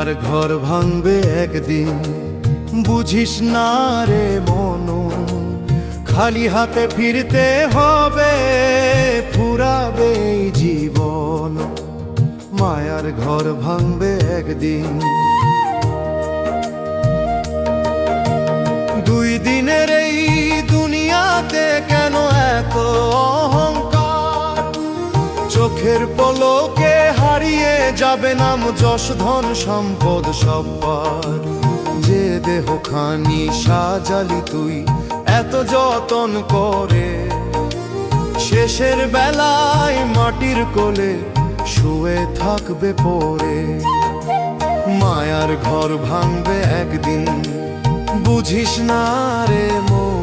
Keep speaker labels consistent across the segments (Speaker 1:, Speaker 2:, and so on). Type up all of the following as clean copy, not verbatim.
Speaker 1: মায়ার ঘর ভাঙবে একদিন, বুঝিস না রে মন। খালি হাতে ফিরতে হবে, ফুরাবে এই জীবন। মায়ার ঘর ভাঙবে একদিন। দুই দিনের এই দুনিয়াতে কেন এত অহংকার? চোখের পলকে হারিয়ে যাবে নাম, যশ ধন সম্পদ সব পার। যে দেহখানি সাজালি তুই এত যতন করে, শেষের বেলায় মাটির কোলে শুয়ে থাকবে পড়ে। মায়ার ঘর ভাঙবে একদিন, বুঝিস না রে মন।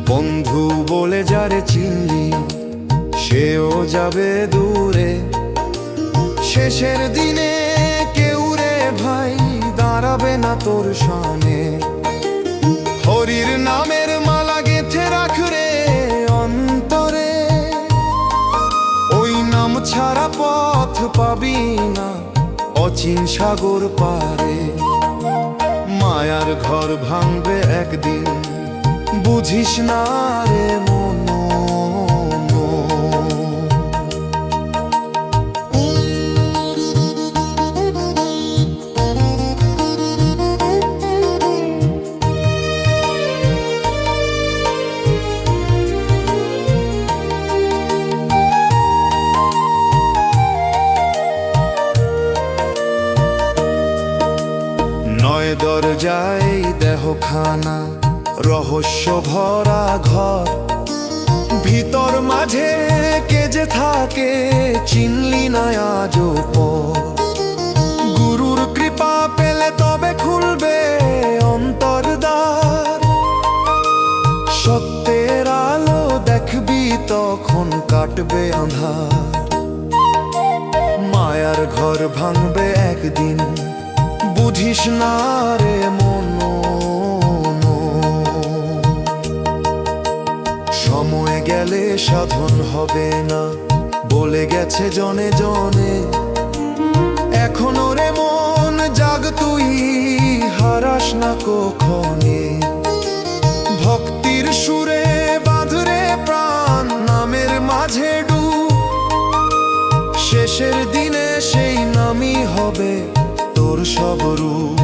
Speaker 1: বন্ধু বলে যারে চিনলি, সেও যাবে দূরে। শেষের দিনে কেউ রে ভাই দাঁড়াবে না তোর সামনে। হরির নামের মালা গেঁথে রাখ রে অন্তরে, ওই নাম ছাড়া পথ পাবি না অচিন সাগর পারে। মায়ার ঘর ভাঙবে একদিন, বুঝিস না রে মন। নয় দরজায় দেহখানা, রহস্য ভরা ঘর। ভিতর মাঝে কে যে থাকে চিনলি না আজও পর। গুরুর কৃপা পেলে তবে খুলবে অন্তর্দ্বার। সত্যের আলো দেখবি তখন কাটবে আঁধার। মায়ার ঘর ভাঙবে একদিন, বুঝিস না রে মন। সময় গেলে সাধন হবে না বলে গেছে জনে জনে। এখনো রে মন জাগ তুই, হারাস না কখনে। ভক্তির সুরে বাঁধরে প্রাণ, নামের মাঝে ডুব। শেষের দিনে সেই নামই হবে তোর সব রূপ।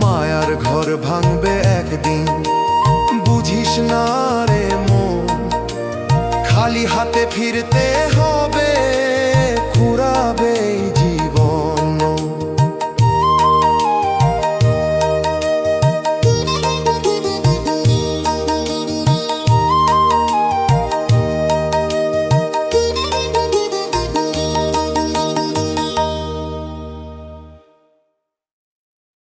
Speaker 1: মায়ার ঘর ভাঙবে একদিন, বুঝিস না রে মন। খালি হাতে ফিরতে হয়।